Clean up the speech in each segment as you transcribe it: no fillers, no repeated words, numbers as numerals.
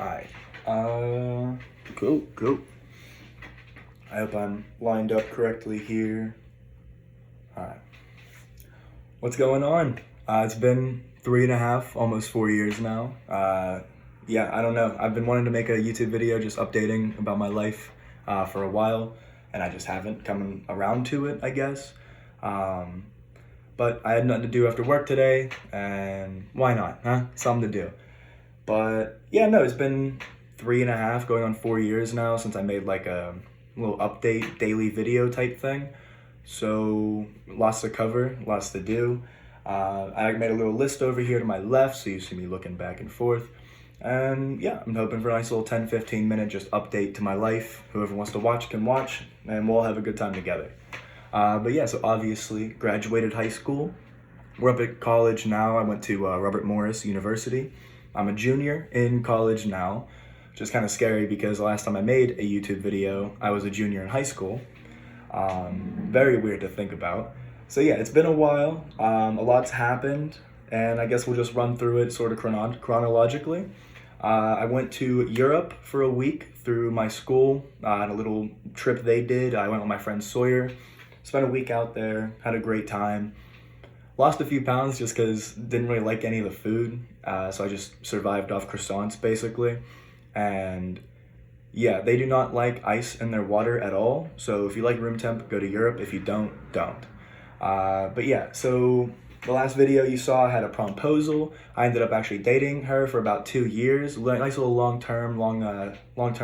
Alright. Cool. I hope I'm lined up correctly here. Alright. What's going on? It's been 3.5, almost 4 years now. Yeah, I don't know. I've been wanting to make a YouTube video just updating about my life for a while, and I just haven't come around to it, I guess. But I had nothing to do after work today, and why not, huh? Something to do. But yeah, no, it's been 3.5, going on 4 years now since I made like a little update daily video type thing. So lots to cover, lots to do. I made a little list over here to my left, so you see me looking back and forth. And yeah, I'm hoping for a nice little 10-15 minute just update to my life. Whoever wants to watch can watch, and we'll all have a good time together. But yeah, so obviously graduated high school. We're up at college now. I went to Robert Morris University. I'm a junior in college now, which is kind of scary because the last time I made a YouTube video, I was a junior in high school. Very weird to think about. So yeah, it's been a while. A lot's happened, and I guess we'll just run through it sort of chronologically. I went to Europe for a week through my school on a little trip they did. I went with my friend Sawyer, spent a week out there, had a great time. Lost a few pounds just because didn't really like any of the food, so I just survived off croissants basically. And yeah, they do not like ice in their water at all. So if you like room temp, go to Europe. If you don't, don't. But yeah, so the last video you saw had a promposal. I ended up actually dating her for about 2 years. Nice little long-term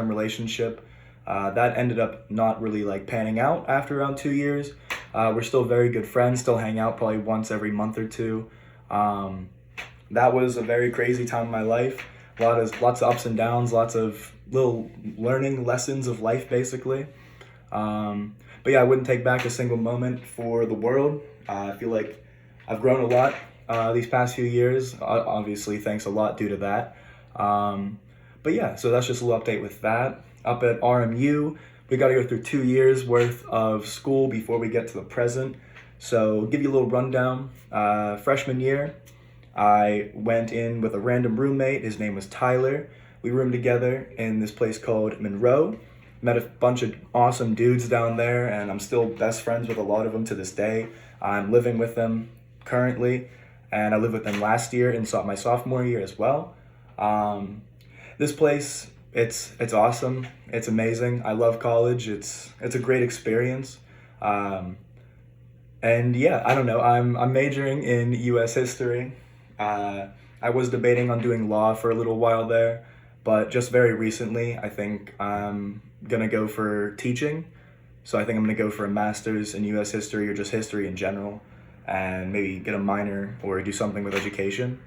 relationship. That ended up not really like panning out after around 2 years. We're still very good friends, still hang out probably once every month or two. That was a very crazy time in my life. Lots of ups and downs, lots of little learning lessons of life basically. But yeah, I wouldn't take back a single moment for the world. I feel like I've grown a lot these past few years, obviously thanks a lot due to that. But yeah, so that's just a little update with that. Up at RMU, we got to go through 2 years worth of school before we get to the present. So give you a little rundown. Freshman year, I went in with a random roommate. His name was Tyler. We roomed together in this place called Monroe. Met a bunch of awesome dudes down there, and I'm still best friends with a lot of them to this day. I'm living with them currently, and I lived with them last year in my sophomore year as well. This place, it's awesome. It's amazing. I love college. It's a great experience. And yeah, I don't know. I'm majoring in U.S. history. I was debating on doing law for a little while there, but just very recently, I think I'm gonna go for teaching. So I think I'm gonna go for a master's in U.S. history or just history in general, and maybe get a minor or do something with education.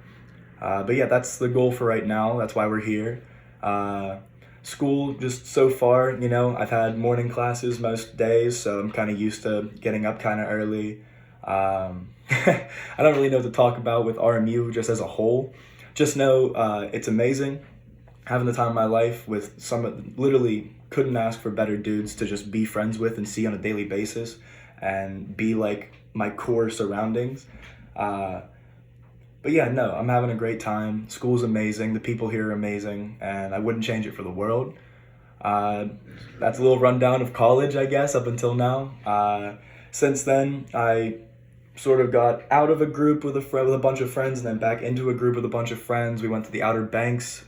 But yeah, that's the goal for right now. That's why we're here. School, just so far, I've had morning classes most days, so I'm kind of used to getting up kind of early. I don't really know what to talk about with RMU just as a whole. Just know it's amazing. Having the time of my life with literally couldn't ask for better dudes to just be friends with and see on a daily basis and be like my core surroundings. But yeah, no, I'm having a great time. School's amazing. The people here are amazing, and I wouldn't change it for the world. That's a little rundown of college, I guess, up until now. Since then, I sort of got out of a group with a bunch of friends, and then back into a group with a bunch of friends. We went to the Outer Banks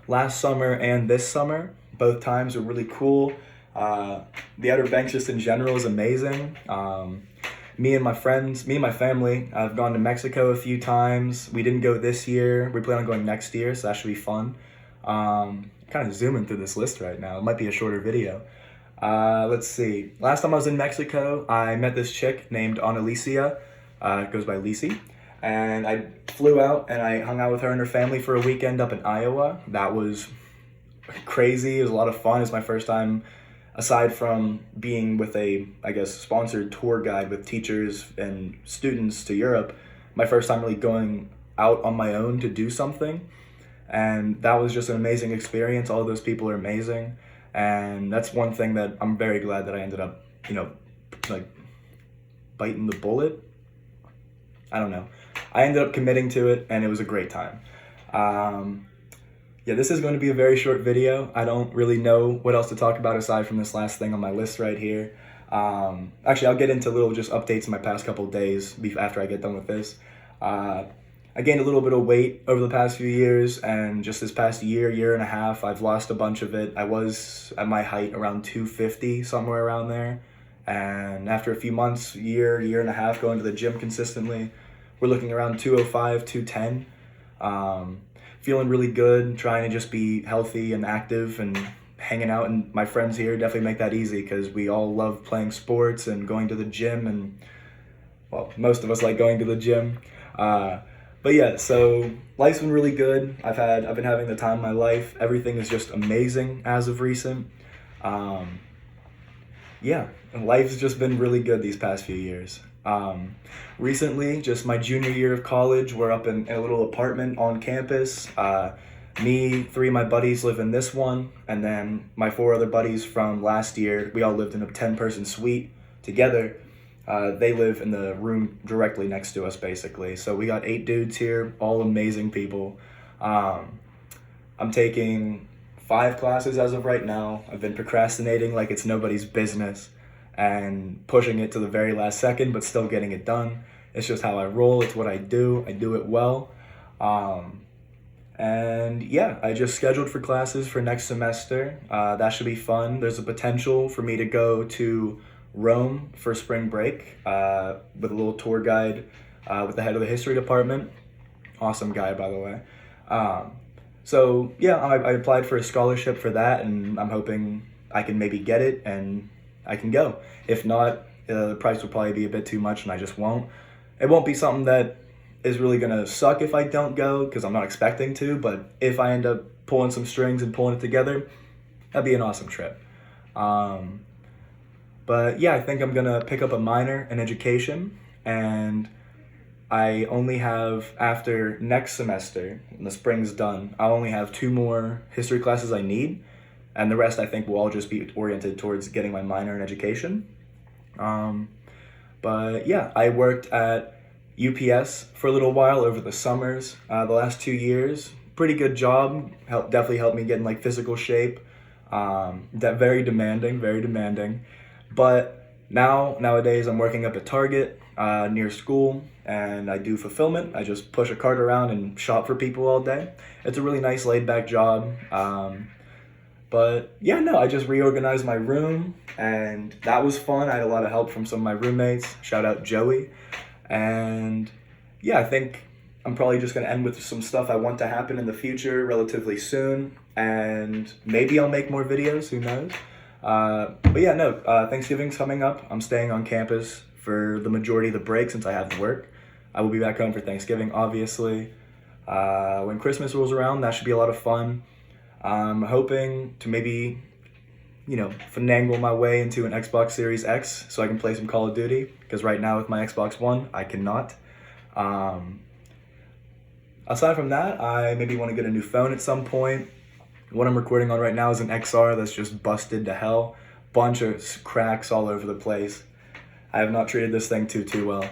last summer and this summer. Both times were really cool. The Outer Banks just in general is amazing. Me and my family, I've gone to Mexico a few times. We didn't go this year. We plan on going next year, so that should be fun. Kind of zooming through this list right now. It might be a shorter video. Let's see. Last time I was in Mexico, I met this chick named Annalicia. Goes by Lisi. And I flew out and I hung out with her and her family for a weekend up in Iowa. That was crazy. It was a lot of fun. It's my first time, aside from being with a, I guess, sponsored tour guide with teachers and students to Europe, my first time really going out on my own to do something. And that was just an amazing experience. All of those people are amazing. And that's one thing that I'm very glad that I ended up, like biting the bullet. I don't know. I ended up committing to it, and it was a great time. Yeah, this is going to be a very short video. I don't really know what else to talk about aside from this last thing on my list right here. Actually, I'll get into little just updates in my past couple of days after I get done with this. I gained a little bit of weight over the past few years, and just this past year and a half, I've lost a bunch of it. I was at my height around 250, somewhere around there. And after a few months, year and a half going to the gym consistently, we're looking around 205, 210. Feeling really good, trying to just be healthy and active and hanging out. And my friends here definitely make that easy because we all love playing sports and going to the gym. And, well, most of us like going to the gym. But yeah, so life's been really good. I've been having the time of my life. Everything is just amazing as of recent. Yeah, and life's just been really good these past few years. Recently, just my junior year of college, we're up in a little apartment on campus. Me, three of my buddies live in this one, and then my four other buddies from last year, we all lived in a 10-person suite together. They live in the room directly next to us, basically. So we got 8 dudes here, all amazing people. I'm taking 5 classes as of right now. I've been procrastinating like it's nobody's business and pushing it to the very last second, but still getting it done. It's just how I roll. It's what I do. I do it well. And yeah, I just scheduled for classes for next semester. That should be fun. There's a potential for me to go to Rome for spring break with a little tour guide with the head of the history department. Awesome guy, by the way. So yeah, I applied for a scholarship for that, and I'm hoping I can maybe get it and I can go. If not, the price will probably be a bit too much and I just won't. It won't be something that is really gonna suck if I don't go, because I'm not expecting to, but if I end up pulling some strings and pulling it together, that'd be an awesome trip. But yeah, I think I'm gonna pick up a minor in education, and I only have, after next semester, when the spring's done, I'll only have 2 more history classes I need, and the rest I think will all just be oriented towards getting my minor in education. But yeah, I worked at UPS for a little while over the summers, the last 2 years. Pretty good job, definitely helped me get in like physical shape. Very demanding. But nowadays I'm working up at Target near school, and I do fulfillment. I just push a cart around and shop for people all day. It's a really nice laid back job. But yeah, no, I just reorganized my room, and that was fun. I had a lot of help from some of my roommates. Shout out Joey. And yeah, I think I'm probably just gonna end with some stuff I want to happen in the future relatively soon, and maybe I'll make more videos, who knows. But yeah, no, Thanksgiving's coming up. I'm staying on campus for the majority of the break since I have to work. I will be back home for Thanksgiving, obviously. When Christmas rolls around, that should be a lot of fun. I'm hoping to maybe, finagle my way into an Xbox Series X so I can play some Call of Duty, because right now with my Xbox One, I cannot. Aside from that, I maybe want to get a new phone at some point. What I'm recording on right now is an XR that's just busted to hell. Bunch of cracks all over the place. I have not treated this thing too well.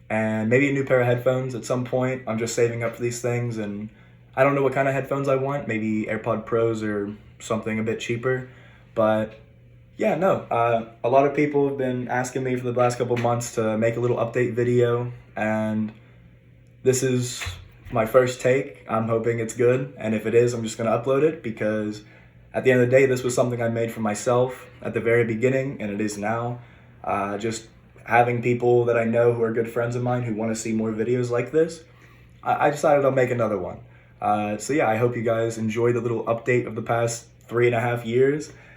And maybe a new pair of headphones at some point. I'm just saving up for these things, and I don't know what kind of headphones I want. Maybe AirPod Pros or something a bit cheaper. But yeah, no. A lot of people have been asking me for the last couple months to make a little update video, and this is my first take. I'm hoping it's good, and if it is, I'm just going to upload it, because at the end of the day, this was something I made for myself at the very beginning, and it is now. Just having people that I know who are good friends of mine who want to see more videos like this, I decided I'll make another one. So yeah, I hope you guys enjoyed the little update of the past 3.5 years,